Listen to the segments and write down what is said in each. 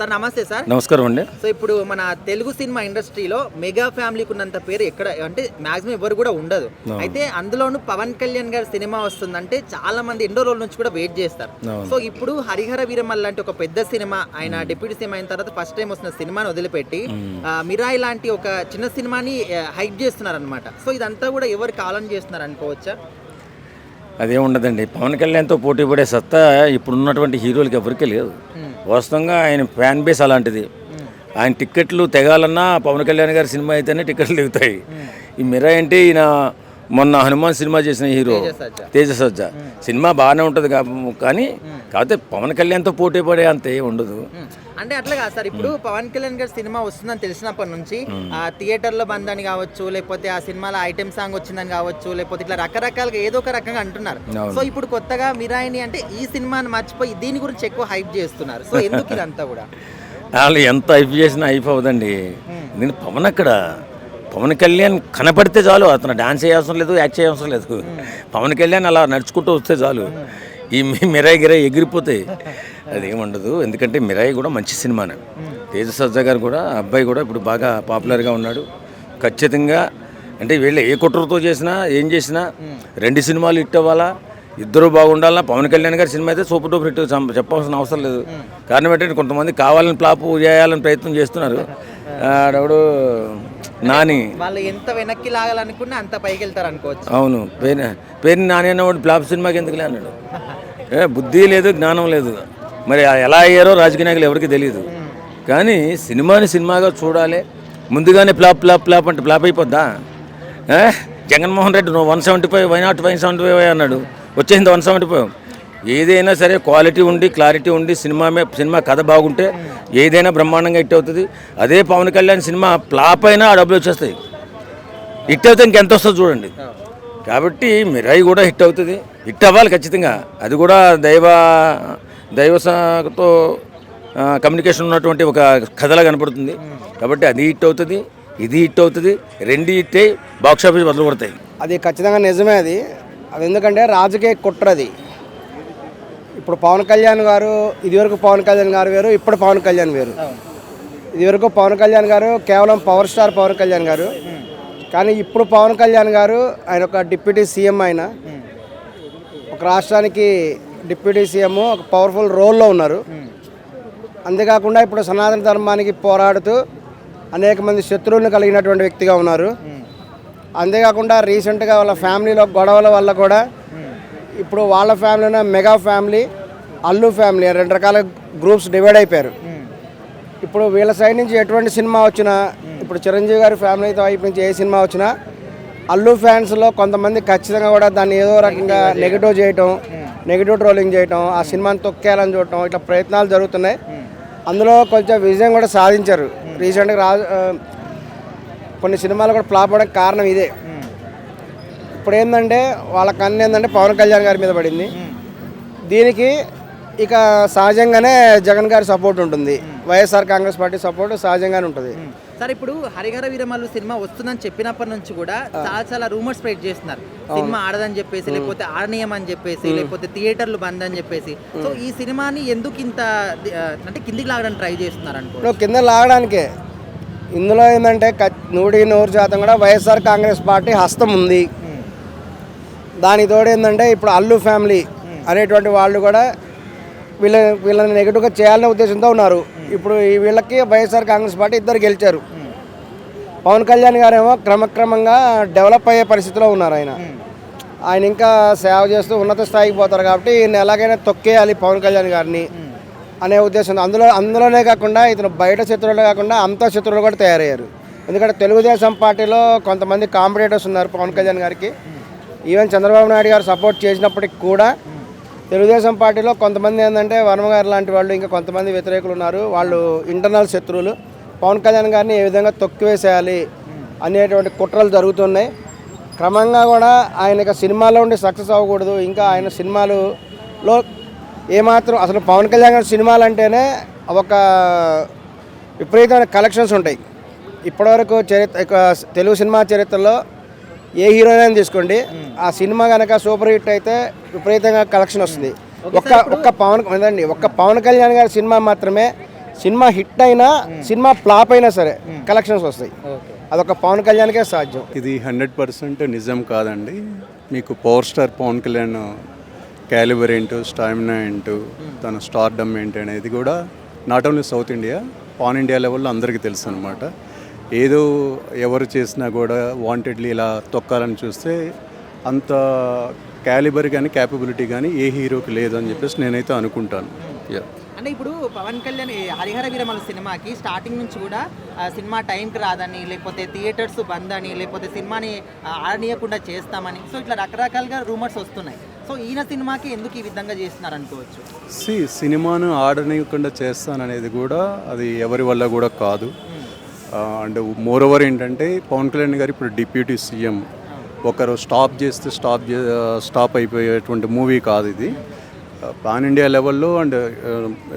Sir నమస్తే sir. నమస్కారం అండి. సో ఇప్పుడు మన తెలుగు సినిమా ఇండస్ట్రీలో మెగా ఫ్యామిలీకి ఉన్నంత పేరు ఎక్కడ అంటే మాక్సిమం ఎవరు కూడా ఉండదు. అయితే అందులోనూ పవన్ కళ్యాణ్ గారి సినిమా వస్తుందంటే చాలా మంది ఎన్నో రోజుల నుంచి కూడా వెయిట్ చేస్తారు. సో ఇప్పుడు హరిహర వీరమల్ లాంటి ఒక పెద్ద సినిమా, ఆయన డిప్యూటీ సీఎం అయిన తర్వాత ఫస్ట్ టైం వస్తున్న సినిమాని వదిలిపెట్టి మిరాయి లాంటి ఒక చిన్న సినిమాని హైప్ చేస్తున్నారు అనమాట. సో ఇదంతా కూడా ఎవరు కాలం చేస్తున్నారు అనుకోవచ్చా? అదేముండదండి, పవన్ కళ్యాణ్తో పోటీ పడే సత్తా ఇప్పుడున్నటువంటి హీరోలకి ఎవరికీ లేదు. వాస్తవంగా ఆయన ఫ్యాన్ బేస్ అలాంటిది. ఆయన టిక్కెట్లు తెగాలన్నా పవన్ కళ్యాణ్ గారి సినిమా అయితేనే టిక్కెట్లు దిగుతాయి. ఈ మిరా అంటే ఈయన మొన్న హనుమాన్ సినిమా చేసిన హీరో తేజ సజ్జా సినిమా బాగానే ఉంటుంది కానీ కాకపోతే పవన్ కళ్యాణ్తో పోటీ పడే అంత ఏం ఉండదు. అంటే అట్లా కాదు సార్, ఇప్పుడు పవన్ కళ్యాణ్ గారి సినిమా వస్తుందని తెలిసినప్పటి నుంచి ఆ థియేటర్లో బంద్ అని కావచ్చు, లేకపోతే ఆ సినిమాలో ఐటెం సాంగ్ వచ్చిందని కావచ్చు, లేకపోతే ఇట్లా రకరకాలుగా ఏదో ఒక రకంగా అంటున్నారు. సో ఇప్పుడు కొత్తగా మిరాయిని అంటే ఈ సినిమాని మర్చిపోయి దీని గురించి ఎక్కువ హైప్ చేస్తున్నారు. సో ఎందుకు ఇదంతా కూడా? వాళ్ళు ఎంత హైప్ చేసినా హైప్ అవ్వదండి. నేను పవన్ కళ్యాణ్ కనపడితే చాలు, అతను డాన్స్ చేయవసరం లేదు, యాక్ట్ చేయవసరం లేదు. పవన్ కళ్యాణ్ అలా నడుచుకుంటూ వస్తే చాలు ఈ మిరాయి గిరాయి ఎగిరిపోతాయి. అదేముండదు, ఎందుకంటే మిరాయి కూడా మంచి సినిమానే. తేజ సజ్జా గారు కూడా అబ్బాయి కూడా ఇప్పుడు బాగా పాపులర్గా ఉన్నాడు. ఖచ్చితంగా అంటే వీళ్ళు ఏ కుట్రతో చేసినా ఏం చేసినా 2 సినిమాలు హిట్ అవ్వాలా, ఇద్దరు బాగుండాలా. పవన్ కళ్యాణ్ గారి సినిమా అయితే సూపర్ డూపర్ హిట్, చెప్పాల్సిన అవసరం లేదు. కారణం ఏంటంటే కొంతమంది కావాలని ఫ్లాప్ చేయాలని ప్రయత్నం చేస్తున్నారు. ఆడవుడు నాని వాళ్ళు ఎంత వెనక్కి లాగాలనుకున్నా అంత పైకి వెళ్తారు అనుకోవచ్చు. అవును, పేరు నాని అన్నవాడు ఫ్లాప్ సినిమాకి ఎందుకు అన్నాడు. బుద్ధి లేదు, జ్ఞానం లేదు. మరి ఎలా అయ్యారో రాజకీయ నాయకులు ఎవరికి తెలియదు. కానీ సినిమాని సినిమాగా చూడాలి. ముందుగానే ఫ్లాప్ అంటే ఫ్లాప్ అయిపోద్దా? జగన్మోహన్ రెడ్డి నువ్వు 175 వై నాట్ 175 అన్నాడు, వచ్చేసింది 175. ఏదైనా సరే క్వాలిటీ ఉండి క్లారిటీ ఉండి సినిమా కథ బాగుంటే ఏదైనా బ్రహ్మాండంగా హిట్ అవుతుంది. అదే పవన్ కళ్యాణ్ సినిమా ఫ్లాప్ అయినా ఆ డబ్బులు వచ్చేస్తాయి. హిట్ అవుతే ఇంకెంత వస్తుంది చూడండి. కాబట్టి మిరాయి కూడా హిట్ అవుతుంది, హిట్ అవ్వాలి ఖచ్చితంగా. అది కూడా దైవతో కమ్యూనికేషన్ ఉన్నటువంటి ఒక కథలా కనపడుతుంది. కాబట్టి అది హిట్ అవుతుంది, ఇది హిట్ అవుతుంది. 2 హిట్ అయ్యి బాక్స్ ఆఫీస్ బదులు కొడతాయి. అది ఖచ్చితంగా నిజమే. అది ఎందుకంటే రాజకీయ కుట్రది. ఇప్పుడు పవన్ కళ్యాణ్ గారు ఇదివరకు పవన్ కళ్యాణ్ గారు వేరు, ఇప్పుడు పవన్ కళ్యాణ్ వేరు. ఇదివరకు పవన్ కళ్యాణ్ గారు కేవలం పవర్ స్టార్ పవన్ కళ్యాణ్ గారు, కానీ ఇప్పుడు పవన్ కళ్యాణ్ గారు ఆయన ఒక డిప్యూటీ సీఎం, ఆయన ఒక రాష్ట్రానికి డిప్యూటీ సీఎం, ఒక పవర్ఫుల్ రోల్లో ఉన్నారు. అంతేకాకుండా ఇప్పుడు సనాతన ధర్మానికి పోరాడుతూ అనేక మంది శత్రువులను కలిగినటువంటి వ్యక్తిగా ఉన్నారు. అంతేకాకుండా రీసెంట్గా వాళ్ళ ఫ్యామిలీలో గొడవల వల్ల కూడా ఇప్పుడు వాళ్ళ ఫ్యామిలీలో మెగా ఫ్యామిలీ, అల్లు ఫ్యామిలీ 2 రకాల గ్రూప్స్ డివైడ్ అయిపోయారు. ఇప్పుడు వీళ్ళ సైడ్ నుంచి ఎటువంటి సినిమా వచ్చినా, ఇప్పుడు చిరంజీవి గారి ఫ్యామిలీతో వైపు నుంచి ఏ సినిమా వచ్చినా అల్లు ఫ్యాన్స్లో కొంతమంది ఖచ్చితంగా కూడా దాన్ని ఏదో రకంగా నెగిటివ్ చేయటం, నెగిటివ్ ట్రోలింగ్ చేయటం, ఆ సినిమాని తొక్కేయాలని చూడటం, ఇట్లా ప్రయత్నాలు జరుగుతున్నాయి. అందులో కొంచెం విజయం కూడా సాధించారు. రీసెంట్గా కొన్ని సినిమాలు కూడా ఫ్లాప్ అవడానికి కారణం ఇదే. ఇప్పుడు ఏంటంటే వాళ్ళ కన్ను ఏంటంటే పవన్ కళ్యాణ్ గారి మీద పడింది. దీనికి ఇక సహజంగానే జగన్ గారి సపోర్ట్ ఉంటుంది, వైఎస్ఆర్ కాంగ్రెస్ పార్టీ సపోర్ట్ సహజంగానే ఉంటుంది. సార్ ఇప్పుడు హరిహర వీరమల్లు సినిమా వస్తుందని చెప్పినప్పటి నుంచి కూడా చాలా రూమర్స్ స్ప్రెడ్ చేస్తున్నారు. సినిమా ఆడదని చెప్పేసి, లేకపోతే ఆడనీయమని చెప్పేసి, లేకపోతే థియేటర్లు బంద్ అని చెప్పేసి. సో ఈ సినిమాని ఎందుకు ఇంత అంటే కిందికి లాగడానికి ట్రై చేస్తున్నారు అనుకో? కింద లాగడానికే. ఇందులో ఏంటంటే 100% కూడా వైఎస్ఆర్ కాంగ్రెస్ పార్టీ హస్తం ఉంది. దానికి తోడు ఏంటంటే ఇప్పుడు అల్లు ఫ్యామిలీ అనేటువంటి వాళ్ళు కూడా వీళ్ళని నెగిటివ్గా చేయాలనే ఉద్దేశంతో ఉన్నారు. ఇప్పుడు వీళ్ళకి వైఎస్ఆర్ కాంగ్రెస్ పార్టీ ఇద్దరు గెలిచారు. పవన్ కళ్యాణ్ గారు ఏమో క్రమక్రమంగా డెవలప్ అయ్యే పరిస్థితిలో ఉన్నారు. ఆయన ఇంకా సేవ చేస్తూ ఉన్నత స్థాయికి పోతారు. కాబట్టి ఈయన ఎలాగైనా తొక్కేయాలి పవన్ కళ్యాణ్ గారిని అనే ఉద్దేశం. అందులోనే కాకుండా ఇతను బయట శత్రువులే కాకుండా అంత శత్రువులు కూడా తయారయ్యారు. ఎందుకంటే తెలుగుదేశం పార్టీలో కొంతమంది కాంపిటేటర్స్ ఉన్నారు పవన్ కళ్యాణ్ గారికి. ఈవెన్ చంద్రబాబు నాయుడు గారు సపోర్ట్ చేసినప్పటికి కూడా తెలుగుదేశం పార్టీలో కొంతమంది ఏంటంటే వర్మ గారు లాంటి వాళ్ళు, ఇంకా కొంతమంది వ్యతిరేకులు ఉన్నారు. వాళ్ళు ఇంటర్నల్ శత్రువులు. పవన్ కళ్యాణ్ గారిని ఏ విధంగా తొక్కివేసేయాలి అనేటువంటి కుట్రలు జరుగుతున్నాయి. క్రమంగా కూడా ఆయన ఇక సినిమాలో ఉండి సక్సెస్ అవ్వకూడదు. ఇంకా ఆయన సినిమాలలో ఏమాత్రం అసలు పవన్ కళ్యాణ్ గారి సినిమాలు అంటేనే ఒక విపరీతమైన కలెక్షన్స్ ఉంటాయి. ఇప్పటివరకు తెలుగు సినిమా చరిత్రలో ఏ హీరోయిన్ తీసుకోండి, ఆ సినిమా కనుక సూపర్ హిట్ అయితే విపరీతంగా కలెక్షన్ వస్తుంది. ఒక్క పవన్ కళ్యాణ్ గారి సినిమా మాత్రమే సినిమా హిట్ అయినా సినిమా ఫ్లాప్ అయినా సరే కలెక్షన్స్ వస్తాయి. అదొక పవన్ కళ్యాణ్కే సాధ్యం. ఇది 100% నిజం కాదండి. మీకు power star Pawan Kalyan calibre ఏంటో, స్టామినా ఏంటో, తన స్టార్డమ్ ఏంటి అనేది కూడా not only south India, pan India లెవెల్లో అందరికీ తెలుసు అనమాట. ఏదో ఎవరు చేసినా కూడా వాంటెడ్లీ ఇలా తొక్కాలని చూస్తే అంత క్యాలిబర్ కానీ క్యాపబిలిటీ కానీ ఏ హీరోకి లేదు అని చెప్పేసి నేనైతే అనుకుంటాను. అంటే ఇప్పుడు పవన్ కళ్యాణ్ హరిహర వీరమల సినిమాకి స్టార్టింగ్ నుంచి కూడా సినిమా టైంకి రాదని, లేకపోతే థియేటర్స్ బంద్ అని, లేకపోతే సినిమాని ఆడనీయకుండా చేస్తామని, సో ఇట్లా రకరకాలుగా రూమర్స్ వస్తున్నాయి. సో ఈయన సినిమాకి ఎందుకు ఈ విధంగా చేస్తున్నారు అనుకోవచ్చు? సినిమాను ఆడనీయకుండా చేస్తాననేది కూడా అది ఎవరి వల్ల కూడా కాదు. అండ్ మోర్ ఓవర్ ఏంటంటే పవన్ కళ్యాణ్ గారు ఇప్పుడు డిప్యూటీ సీఎం, ఒకరు స్టాప్ చేస్తే స్టాప్ అయిపోయేటువంటి మూవీ కాదు ఇది. పాన్ ఇండియా లెవెల్లో అండ్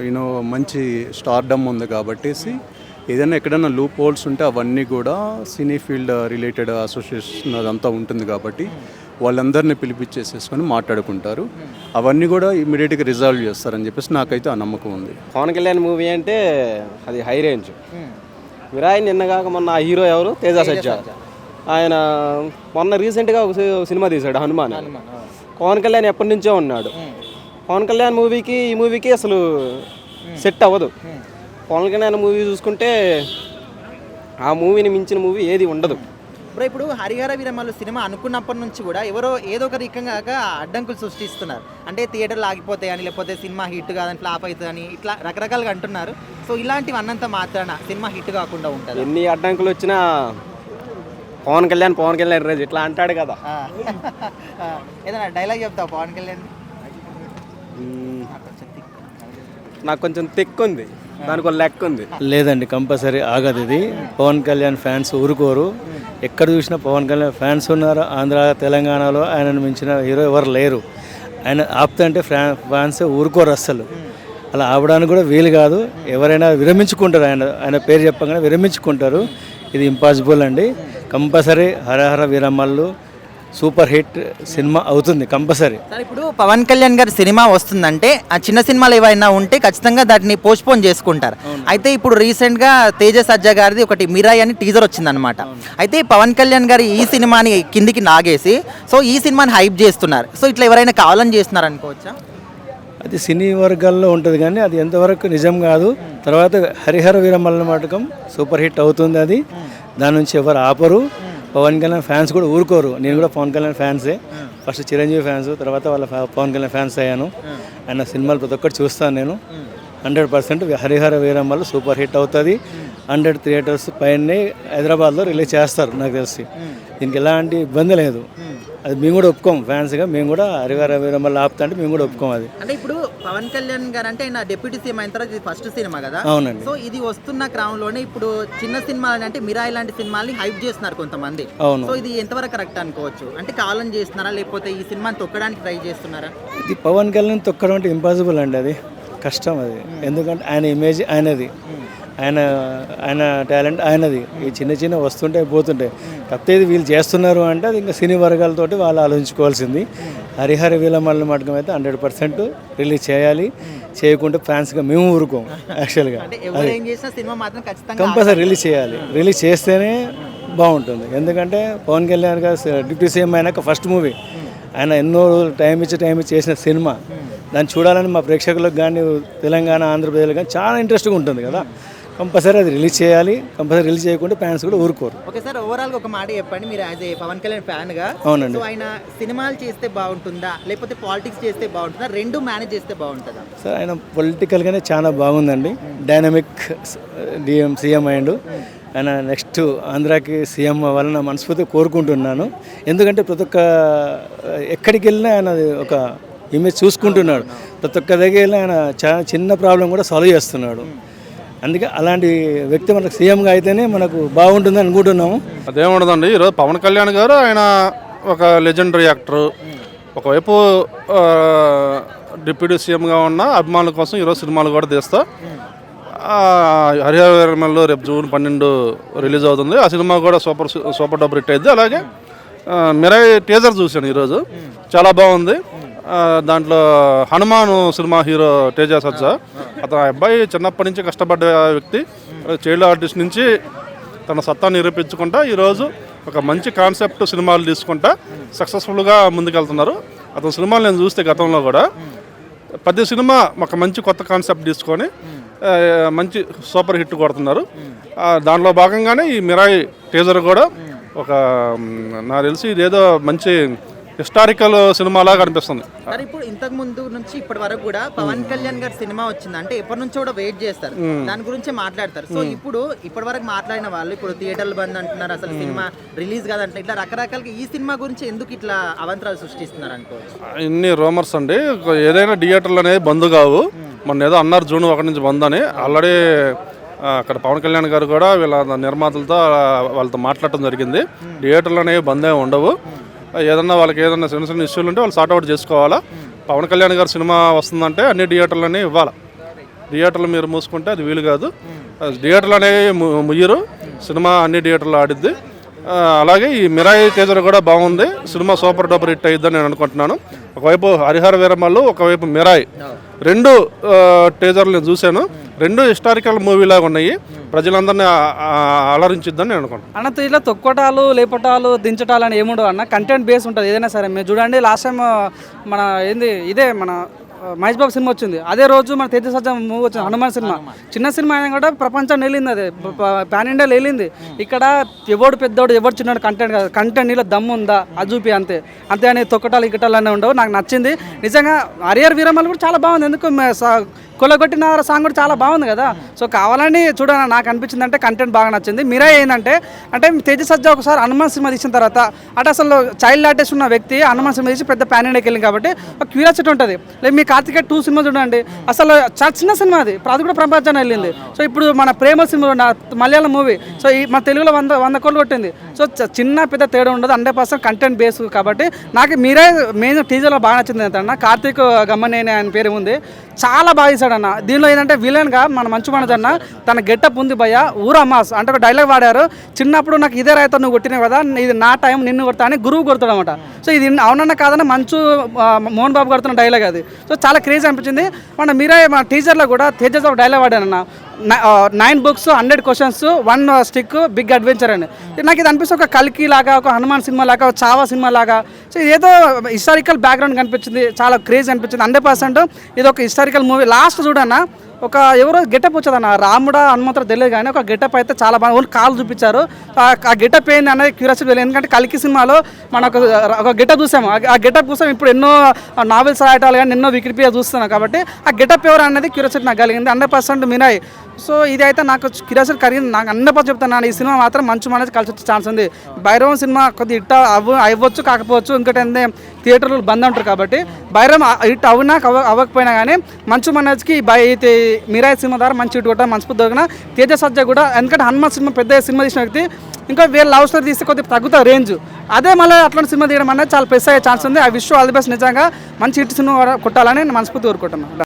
యూనో మంచి స్టార్డమ్ ఉంది కాబట్టి ఏదైనా ఎక్కడైనా లూప్ హోల్స్ ఉంటే అవన్నీ కూడా సినీ ఫీల్డ్ రిలేటెడ్ అసోసియేషన్ అదంతా ఉంటుంది కాబట్టి వాళ్ళందరినీ పిలిపించేసేసుకొని మాట్లాడుకుంటారు. అవన్నీ కూడా ఇమీడియట్గా రిజాల్వ్ చేస్తారని చెప్పేసి నాకైతే ఆ నమ్మకం ఉంది. పవన్ కళ్యాణ్ మూవీ అంటే అది హై రేంజ్. విరాయ్ నిన్నగాక మొన్న ఆ హీరో ఎవరు, తేజ సజ్జా, ఆయన మొన్న రీసెంట్గా ఒక సినిమా తీశాడు హనుమాన్. పవన్ కళ్యాణ్ ఎప్పటి నుంచో ఉన్నాడు. పవన్ కళ్యాణ్ మూవీకి ఈ మూవీకి అసలు సెట్ అవ్వదు. పవన్ కళ్యాణ్ మూవీ చూసుకుంటే ఆ మూవీని మించిన మూవీ ఏది ఉండదు. బ్రో, ఇప్పుడు హరిహర వీరమల్లు సినిమా అనుకున్నప్పటి నుంచి కూడా ఎవరో ఏదో ఒక రకంగా అడ్డంకులు సృష్టిస్తున్నారు. అంటే థియేటర్లు ఆగిపోతాయని, లేకపోతే సినిమా హిట్ కాదని, ఫ్లాప్ అవుతుందని, ఇట్లా రకరకాలుగా అంటున్నారు. సో ఇలాంటివి అన్నంత మాత్రాన సినిమా హిట్ కాకుండా ఉంటుంది. ఎన్ని అడ్డంకులు వచ్చినా పవన్ కళ్యాణ్ రోజు ఇట్లా అంటాడు కదా. ఏదైనా డైలాగ్ చెప్తావు పవన్ కళ్యాణ్? నాకు కొంచెం తెక్కు ఉంది, దానికి ఒక లెక్క ఉంది. లేదండి, కంపల్సరీ ఆగదు ఇది. పవన్ కళ్యాణ్ ఫ్యాన్స్ ఊరుకోరు. ఎక్కడ చూసినా పవన్ కళ్యాణ్ ఫ్యాన్స్ ఉన్నారు. ఆంధ్ర తెలంగాణలో ఆయనను మించిన హీరో ఎవరు లేరు. ఆయన ఆపుతుంటే ఫ్యాన్స్ ఊరుకోరు అస్సలు. అలా ఆపడానికి కూడా వీలు కాదు. ఎవరైనా విరమించుకుంటారు, ఆయన పేరు చెప్పగానే విరమించుకుంటారు. ఇది ఇంపాసిబుల్ అండి. కంపల్సరీ హరహర వీరమల్లు సూపర్ హిట్ సినిమా అవుతుంది కంపల్సరీ. సార్, ఇప్పుడు పవన్ కళ్యాణ్ గారి సినిమా వస్తుందంటే ఆ చిన్న సినిమాలు ఏవైనా ఉంటే ఖచ్చితంగా దాన్ని పోస్ట్పోన్ చేసుకుంటారు. అయితే ఇప్పుడు రీసెంట్గా తేజ సజ్జా గారిది ఒకటి మిరాయ్ అని టీజర్ వచ్చిందనమాట. అయితే పవన్ కళ్యాణ్ గారి ఈ సినిమాని కిందికి నాగేసి సో ఈ సినిమాని హైప్ చేస్తున్నారు. సో ఇట్లా ఎవరైనా కావాలని చేస్తున్నారు అనుకోవచ్చా? అది సినీ వర్గాల్లో ఉంటుంది కానీ అది ఎంతవరకు నిజం కాదు. తర్వాత హరిహర వీరమల్ల నాటకం సూపర్ హిట్ అవుతుంది. అది దాని నుంచి ఎవరు ఆపరు. పవన్ కళ్యాణ్ ఫ్యాన్స్ కూడా ఊరుకోరు. నేను కూడా పవన్ కళ్యాణ్ ఫ్యాన్సే. ఫస్ట్ చిరంజీవి ఫ్యాన్స్, తర్వాత వాళ్ళ పవన్ కళ్యాణ్ ఫ్యాన్స్ అయ్యాను. ఆయన సినిమాలు ప్రతి ఒక్కటి చూస్తాను నేను. 100% హరిహర వీరమల్లు సూపర్ హిట్ అవుతుంది. 100 థియేటర్స్ పైన హైదరాబాద్లో రిలీజ్ చేస్తారు నాకు తెలిసి. దీనికి ఎలాంటి ఇబ్బంది లేదు. అది మేము కూడా ఒప్పుకోం. ఫ్యాన్స్గా మేము కూడా హరిహర వీరమల్లు ఆపుతా అంటే మేము కూడా ఒప్పుకోం. అది అంటే ఇప్పుడు పవన్ కళ్యాణ్ గారు అంటే ఆయన డిప్యూటీ సీఎం అయిన తర్వాత ఇది ఫస్ట్ సినిమా కదా. అవునండి. సో ఇది వస్తున్న క్రమంలోనే ఇప్పుడు చిన్న సినిమాలు అంటే మిరాయి లాంటి సినిమాల్ని హైప్ చేస్తున్నారు కొంతమంది. అవును. సో ఇది ఎంతవరకు కరెక్ట్ అనుకోవచ్చు? అంటే కావాలని చేస్తున్నారా, లేకపోతే ఈ సినిమాని తొక్కడానికి ట్రై చేస్తున్నారా? ఇది పవన్ కళ్యాణ్ తొక్కడం అంటే ఇంపాసిబుల్ అండి. అది కష్టం. అది ఎందుకంటే ఆయన ఇమేజ్ ఆయనది, ఆయన టాలెంట్ ఆయనది. ఈ చిన్న చిన్న వస్తుంటాయి పోతుంటాయి. కాకపోతే ఇది వీళ్ళు చేస్తున్నారు అంటే అది ఇంకా సినీ వర్గాలతోటి వాళ్ళు ఆలోచించుకోవాల్సింది. హరిహర వీరమల్లు మటకం అయితే 100% రిలీజ్ చేయాలి. చేయకుంటే ఫ్యాన్స్గా మేము ఊరుకోం. యాక్చువల్గా కంపల్సరీ రిలీజ్ చేయాలి. రిలీజ్ చేస్తేనే బాగుంటుంది. ఎందుకంటే పవన్ కళ్యాణ్ గారు డిప్యూటీ సీఎం అయినాక ఫస్ట్ మూవీ ఆయన ఎన్నో రోజులు టైం ఇచ్చి చేసిన సినిమా. దాన్ని చూడాలని మా ప్రేక్షకులకు కానీ తెలంగాణ ఆంధ్రప్రదేశ్లో కానీ చాలా ఇంట్రెస్ట్గా ఉంటుంది కదా. కంపల్సరీ అది రిలీజ్ చేయాలి. కంపల్సరీ రిలీజ్ చేయకుంటే ఫ్యాన్స్ కూడా ఊరుకోరు. ఓకే సార్, ఓవరాల్గా ఒక మాట చెప్పండి. మీరు యాజ్ ఏ పవన్ కళ్యాణ్ ఫ్యాన్గా, అవునండి, సో ఆయన సినిమాలు చేస్తే బాగుంటుందా, లేకపోతే పాలిటిక్స్ చేస్తే బాగుంటుందా, రెండు మేనేజ్ చేస్తే బాగుంటుందా? సార్ ఆయన పొలిటికల్గానే చాలా బాగుందండి. డైనమిక్ సీఎం అయ్యిండు. ఆయన నెక్స్ట్ ఆంధ్రాకి సీఎం అవ్వాలని మనస్ఫూర్తిగా కోరుకుంటున్నాను. ఎందుకంటే ప్రతి ఒక్క ఎక్కడికి వెళ్ళినా ఆయన ఒక ఇమేజ్ చూసుకుంటున్నాడు. ప్రతి ఒక్క దగ్గర వెళ్ళి ఆయన చాలా చిన్న ప్రాబ్లం కూడా సాల్వ్ చేస్తున్నాడు. అందుకే అలాంటి వ్యక్తి మనకు సీఎంగా అయితేనే మనకు బాగుంటుందని అనుకుంటున్నాము. అదేముండదండి, ఈరోజు పవన్ కళ్యాణ్ గారు ఆయన ఒక లెజెండరీ యాక్టర్. ఒకవైపు డిప్యూటీ సీఎంగా ఉన్న అభిమానుల కోసం ఈరోజు సినిమాలు కూడా తీస్తా. హరిహర వీరమల్లు రేపు జూన్ 12 రిలీజ్ అవుతుంది. ఆ సినిమా కూడా సూపర్ డూపర్ హిట్ అయింది. అలాగే మిరాయి టీజర్ చూశాను ఈరోజు, చాలా బాగుంది. దాంట్లో హనుమాన్ సినిమా హీరో తేజ సజ్జా. అతను అబ్బాయి చిన్నప్పటి నుంచి కష్టపడ్డ వ్యక్తి, చైల్డ్ ఆర్టిస్ట్ నుంచి తన సత్తా నిరూపించుకుంటా ఈరోజు ఒక మంచి కాన్సెప్ట్ సినిమాలు తీసుకుంటా సక్సెస్ఫుల్గా ముందుకెళ్తున్నారు. అతని సినిమాలు నేను చూస్తే గతంలో కూడా ప్రతి సినిమా ఒక మంచి కొత్త కాన్సెప్ట్ తీసుకొని మంచి సూపర్ హిట్ కొడుతున్నారు. దాంట్లో భాగంగానే ఈ మిరాయి టీజర్ కూడా ఒక నాకు తెలిసి ఇదేదో మంచి హిస్టారికల్ సినిమాలాగా అనిపిస్తుంది. మరి ఇప్పుడు ఇంతకు ముందు నుంచి ఇప్పటి వరకు కూడా పవన్ కళ్యాణ్ గారి సినిమా వచ్చింది అంటే ఎప్పటి నుంచో కూడా వెయిట్ చేస్తారు, దాని గురించి మాట్లాడతారు. సో ఇప్పుడు ఇప్పటి వరకు మాట్లాడిన వాళ్ళు ఇప్పుడు థియేటర్లు బంద్ అంటున్నారు, అసలు సినిమా రిలీజ్ కాదంటే ఇట్లా రకరకాలుగా ఈ సినిమా గురించి ఎందుకు ఇట్లా అవంతరాలు సృష్టిస్తున్నారు అనుకోవచ్చు? ఇన్ని రూమర్స్ అండి. ఏదైనా థియేటర్లు అనేది బంద్ కావు. మొన్న ఏదో అన్నారు జూన్ 1 నుంచి బంద్ అని. ఆల్రెడీ అక్కడ పవన్ కళ్యాణ్ గారు కూడా వీళ్ళ నిర్మాతలతో వాళ్ళతో మాట్లాడటం జరిగింది. థియేటర్లు అనేవి బంద్ ఏమి ఉండవు. ఏదన్నా వాళ్ళకి ఏదన్నా చిన్న చిన్న ఇష్యూలు ఉంటే వాళ్ళు సార్ట్అవుట్ చేసుకోవాలా. పవన్ కళ్యాణ్ గారి సినిమా వస్తుందంటే అన్ని థియేటర్లనే ఇవ్వాలి. థియేటర్లు మీరు మూసుకుంటే అది వీలు కాదు. థియేటర్లు అనేవి ముయ్యరు, సినిమా అన్ని థియేటర్లు ఆడిద్ది. అలాగే ఈ మిరాయి టీజర్ కూడా బాగుంది. సినిమా సూపర్ డూపర్ హిట్ అయ్యిద్దని నేను అనుకుంటున్నాను. ఒకవైపు హరిహర వీరమల్లు, ఒకవైపు మిరాయి, రెండు టీజర్లు నేను చూశాను. రెండు హిస్టారికల్ మూవీలాగా ఉన్నాయి. ప్రజలందరినీ అలరించిద్దని నేను అనుకుంటున్నాను. అన్న ఇట్లా తొక్కటాలు లేపటాలు దించటాలు అని ఏముండవు అన్న, కంటెంట్ బేస్ ఉంటుంది ఏదైనా సరే. మీరు చూడండి లాస్ట్ టైం మన ఇదే మన మహేష్ బాబు సినిమా వచ్చింది, అదే రోజు మన తేజ సజ్జా మూవీ వచ్చింది హనుమాన్ సినిమా. చిన్న సినిమా అయినా కూడా ప్రపంచం వెళ్ళింది, అది పాన్ ఇండియాలో వెళ్ళింది. ఇక్కడ ఎవడు పెద్దోడు ఎవడు చిన్నోడు కంటెంట్ కాదు, కంటెంట్ ఇలా దమ్ము ఉందా అది చూపి అంతే అని తొక్కటాలు ఇక్కటాలు అన్నీ ఉండవు. నాకు నచ్చింది నిజంగా. హరిహర వీరమల్లు కూడా చాలా బాగుంది. ఎందుకు కొల్లగొట్టిన సాంగ్ కూడా చాలా బాగుంది కదా. సో కావాలని చూడాలని నాకు అనిపించింది. అంటే కంటెంట్ బాగా నచ్చింది. మిరాయి ఏంటంటే తేజ సజ్జా ఒకసారి హనుమాన్ సినిమా తీసిన తర్వాత అంటే అసలు చైల్డ్ ఆర్టిస్ట్ ఉన్న వ్యక్తి హనుమాన్ సినిమా తీసి పెద్ద ప్యాన్ ఇండియాకి వెళ్ళింది కాబట్టి ఒక క్యూరియాసిటీ ఉంటుంది. లేదు మీ కార్తికేయ 2 సినిమా చూడండి, అసలు చాలా చిన్న సినిమా అది కూడా ప్రపంచాన్ని వెళ్ళింది. సో ఇప్పుడు మన ప్రేమ సినిమా మలయాళం మూవీ, సో ఈ మన తెలుగులో 100 కోట్లు కొట్టింది. సో చిన్న పెద్ద తేడా ఉండదు, 100% కంటెంట్ బేస్ కాబట్టి నాకు మిరాయి మెయిన్ టీజర్లో బాగా నచ్చింది. ఏంటన్నా కార్తీక్ గమ్మనేని ఆయన పేరు ఉంది, చాలా బాగా చేశాడు అన్న. దీనిలో ఏంటంటే విలన్గా మన మంచు మనోజ్ అన్న తన గెటప్ ఉంది భయ్య, ఊరమ్మాస్ అంటే ఒక డైలాగ్ వాడారు. చిన్నప్పుడు నాకు ఇదే రైతో నువ్వు కొట్టినావు కదా, ఇది నా టైం నిన్ను కొడతా అని గురువు కొడతాడు అనమాట. సో ఇది అవునన్నా కాదన్న మంచు మోహన్ బాబు కొడుతున్న డైలాగ్ అది. సో చాలా క్రేజ్ అనిపించింది. మన మిరాయి మన టీజర్లో కూడా తేజస్ ఒక డైలాగ్ వాడానన్న, 9 books 100 questions 1 stick big adventure అని. నాకు ఇది అనిపిస్తుంది ఒక కల్కి లాగా, ఒక హనుమాన్ సినిమా లాగా, ఒక చావా సినిమా లాగా. సో ఏదో హిస్టారికల్ బ్యాక్గ్రౌండ్ కనిపించింది, చాలా క్రేజ్ అనిపించింది. 100% ఇది ఒక హిస్టారికల్ మూవీ. లాస్ట్ చూడన్నా ఒక ఎవరో గెటప్ వచ్చేదన్న, రాముడా హనుమంతుడు తెలియదు కానీ ఒక గెటప్ అయితే చాలా బాగా ఓన్లీ కాలు చూపించారు. ఆ గెటప్ ఏంది అనేది క్యూరియాసిటీ లేదు. ఎందుకంటే కల్కి సినిమాలో మనం ఒక గెటప్ చూసాము, ఆ గెటప్ కోసం ఇప్పుడు ఎన్నో నావెల్స్ రాయటాలు కానీ ఎన్నో వికీపీడియా చూస్తున్నాం కాబట్టి ఆ గెటప్ ఎవరు అనేది క్యూరియాసిటీ నాకు కలిగింది. 100% మిరాయి. సో ఇది అయితే నాకు క్యూరియాసిటీ కలిగింది. నాకు 100% చెప్తాను, ఈ సినిమా మాత్రం మంచు మనోజ్ కలిసి వచ్చే ఛాన్స్ ఉంది. భైరవం సినిమా కొద్దిగా హిట్ అవ్వచ్చు కాకపోవచ్చు, ఇంకోటి ఏంటంటే థియేటర్లు బంద్ అంటారు కాబట్టి భైరవం హిట్ అవునా అవ్వకపోయినా కానీ మంచు మనోజ్కి మిరాయి సినిమా ద్వారా మంచి హిట్ కొట్టాలి మనస్ఫూర్తి దొరికిన. తేజ సజ్జా కూడా, ఎందుకంటే హనుమాన్ సినిమా పెద్ద సినిమా తీసిన వ్యక్తి, ఇంకా వేరే లవ్ స్టోరీ తీస్తే కొద్దిగా తగ్గుతా రేంజ్. అదే మళ్ళీ అట్లాంటి సినిమా తీయడం అనేది చాలా ప్లస్ అయ్యే ఛాన్స్ ఉంది. ఆ విష్ ఆల్ ది బెస్ట్. నిజంగా మంచి హిట్ సినిమా కొట్టాలని నేను మనస్ఫూర్తి కోరుకుంటున్నాను.